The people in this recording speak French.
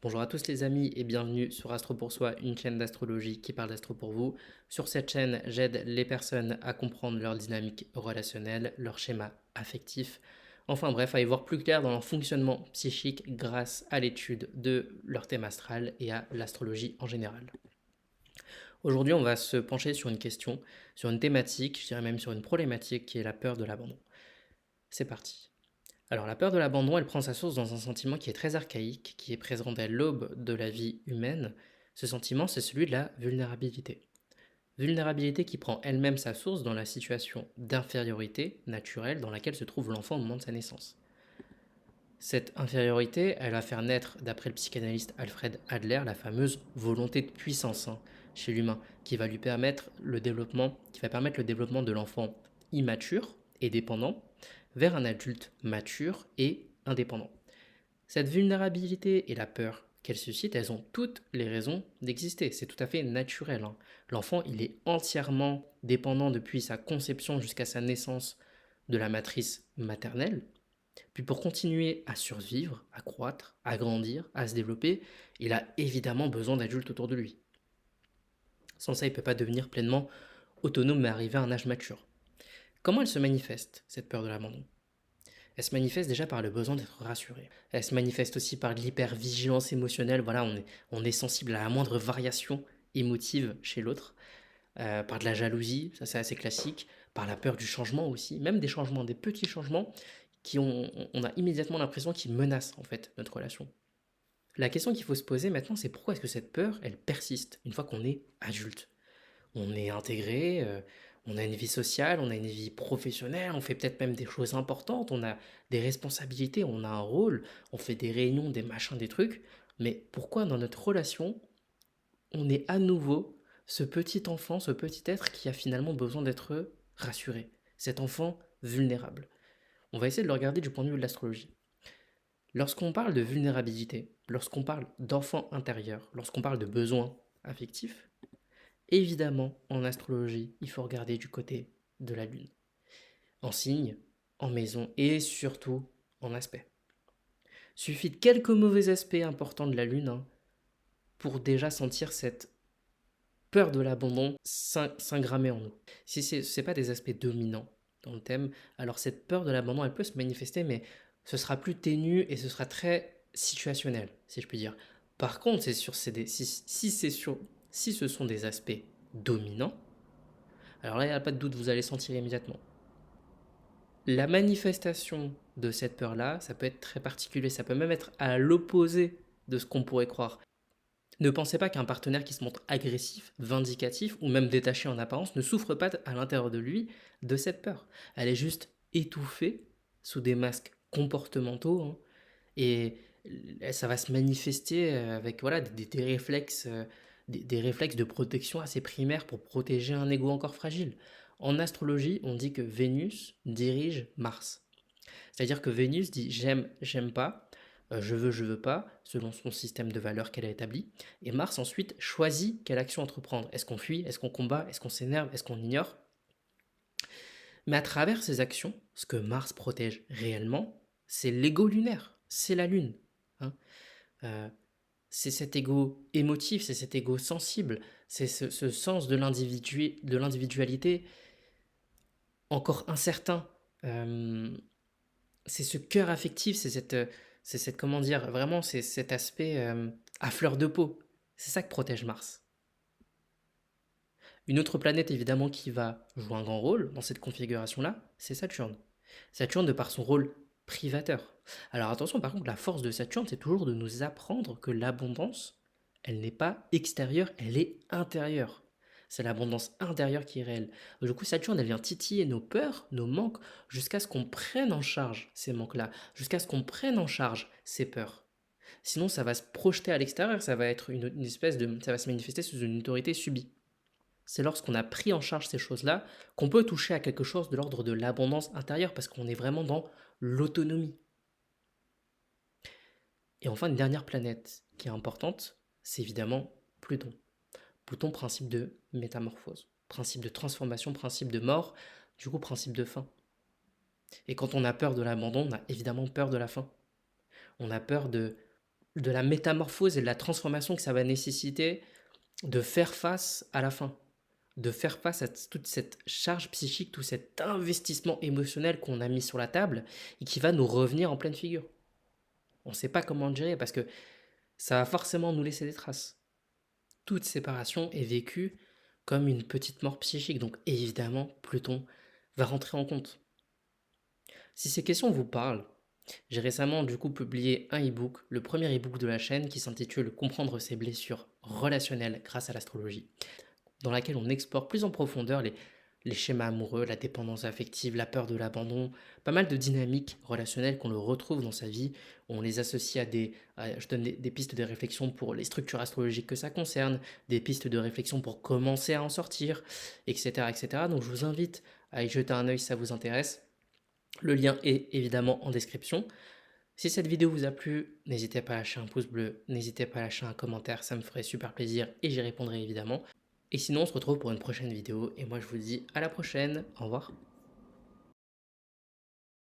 Bonjour à tous les amis et bienvenue sur Astro pour Soi, une chaîne d'astrologie qui parle d'astro pour vous. Sur cette chaîne, j'aide les personnes à comprendre leur dynamique relationnelle, leur schéma affectif, enfin bref, à y voir plus clair dans leur fonctionnement psychique grâce à l'étude de leur thème astral et à l'astrologie en général. Aujourd'hui, on va se pencher sur une question, sur une thématique, je dirais même sur une problématique qui est la peur de l'abandon. C'est parti. Alors la peur de l'abandon, elle prend sa source dans un sentiment qui est très archaïque, qui est présent dès l'aube de la vie humaine. Ce sentiment, c'est celui de la vulnérabilité. Vulnérabilité qui prend elle-même sa source dans la situation d'infériorité naturelle dans laquelle se trouve l'enfant au moment de sa naissance. Cette infériorité, elle va faire naître, d'après le psychanalyste Alfred Adler, la fameuse volonté de puissance chez l'humain, qui va lui permettre le développement, qui va permettre le développement de l'enfant immature et dépendant vers un adulte mature et indépendant. Cette vulnérabilité et la peur qu'elle suscite, elles ont toutes les raisons d'exister. C'est tout à fait naturel. L'enfant, il est entièrement dépendant depuis sa conception jusqu'à sa naissance de la matrice maternelle. Puis pour continuer à survivre, à croître, à grandir, à se développer, il a évidemment besoin d'adultes autour de lui. Sans ça, il ne peut pas devenir pleinement autonome et arriver à un âge mature. Comment elle se manifeste, cette peur de l'abandon? Elle se manifeste déjà par le besoin d'être rassuré. Elle se manifeste aussi par l'hypervigilance émotionnelle. Voilà, on est sensible à la moindre variation émotive chez l'autre. Par de la jalousie, ça c'est assez classique. Par la peur du changement aussi. Même des changements, des petits changements on a immédiatement l'impression qu'ils menacent en fait notre relation. La question qu'il faut se poser maintenant, c'est pourquoi est-ce que cette peur, elle persiste une fois qu'on est adulte? On est intégré, on a une vie sociale, on a une vie professionnelle, on fait peut-être même des choses importantes, on a des responsabilités, on a un rôle, on fait des réunions, des machins, des trucs. Mais pourquoi dans notre relation, on est à nouveau ce petit enfant, ce petit être qui a finalement besoin d'être rassuré, cet enfant vulnérable? On va essayer de le regarder du point de vue de l'astrologie. Lorsqu'on parle de vulnérabilité, lorsqu'on parle d'enfant intérieur, lorsqu'on parle de besoins affectifs, évidemment, en astrologie, il faut regarder du côté de la Lune, en signe, en maison et surtout en aspect. Suffit de quelques mauvais aspects importants de la Lune pour déjà sentir cette peur de l'abandon s'ingrammer en nous. Si ce n'est pas des aspects dominants dans le thème, alors cette peur de l'abandon, elle peut se manifester, mais ce sera plus ténu et ce sera très situationnel, si je puis dire. Par contre, si ce sont des aspects dominants, alors là, il n'y a pas de doute, vous allez sentir immédiatement. La manifestation de cette peur-là, ça peut être très particulier, ça peut même être à l'opposé de ce qu'on pourrait croire. Ne pensez pas qu'un partenaire qui se montre agressif, vindicatif ou même détaché en apparence ne souffre pas à l'intérieur de lui de cette peur. Elle est juste étouffée sous des masques comportementaux et ça va se manifester avec voilà, des réflexes, des réflexes de protection assez primaires pour protéger un ego encore fragile. En astrologie, on dit que Vénus dirige Mars. C'est-à-dire que Vénus dit j'aime, j'aime pas, je veux pas, selon son système de valeurs qu'elle a établi. Et Mars ensuite choisit quelle action entreprendre. Est-ce qu'on fuit, est-ce qu'on combat, est-ce qu'on s'énerve, est-ce qu'on ignore? Mais à travers ces actions, ce que Mars protège réellement, c'est l'ego lunaire, c'est la Lune. hein. Euh, c'est cet ego émotif, c'est cet ego sensible, c'est ce sens de l'individualité encore incertain. Euh, c'est ce cœur affectif, c'est cette, comment dire, vraiment, c'est cet aspect à fleur de peau. C'est ça que protège Mars. Une autre planète, évidemment, qui va jouer un grand rôle dans cette configuration-là, c'est Saturne. Saturne, de par son rôle privateur. Alors attention, par contre, la force de Saturne, c'est toujours de nous apprendre que l'abondance, elle n'est pas extérieure, elle est intérieure. C'est l'abondance intérieure qui est réelle. Du coup, Saturne, elle vient titiller nos peurs, nos manques, jusqu'à ce qu'on prenne en charge ces manques-là, jusqu'à ce qu'on prenne en charge ces peurs. Sinon, ça va se projeter à l'extérieur, ça va être une espèce de, ça va se manifester sous une autorité subie. C'est lorsqu'on a pris en charge ces choses-là qu'on peut toucher à quelque chose de l'ordre de l'abondance intérieure parce qu'on est vraiment dans l'autonomie. Et enfin, une dernière planète qui est importante, c'est évidemment Pluton. Pluton, principe de métamorphose, principe de transformation, principe de mort, du coup principe de fin. Et quand on a peur de l'abandon, on a évidemment peur de la fin. On a peur de de la métamorphose et de la transformation que ça va nécessiter de faire face à la fin, de faire face à toute cette charge psychique, tout cet investissement émotionnel qu'on a mis sur la table et qui va nous revenir en pleine figure. On ne sait pas comment le gérer parce que ça va forcément nous laisser des traces. Toute séparation est vécue comme une petite mort psychique, donc évidemment, Pluton va rentrer en compte. Si ces questions vous parlent, j'ai récemment du coup publié un e-book, le premier e-book de la chaîne qui s'intitule Comprendre ses blessures relationnelles grâce à l'astrologie, dans laquelle on explore plus en profondeur les schémas amoureux, la dépendance affective, la peur de l'abandon, pas mal de dynamiques relationnelles qu'on le retrouve dans sa vie. On les associe je donne des pistes de réflexion pour les structures astrologiques que ça concerne, des pistes de réflexion pour commencer à en sortir, etc., etc. Donc je vous invite à y jeter un œil si ça vous intéresse. Le lien est évidemment en description. Si cette vidéo vous a plu, n'hésitez pas à lâcher un pouce bleu, n'hésitez pas à lâcher un commentaire, ça me ferait super plaisir et j'y répondrai évidemment. Et sinon, on se retrouve pour une prochaine vidéo et moi je vous dis à la prochaine, au revoir.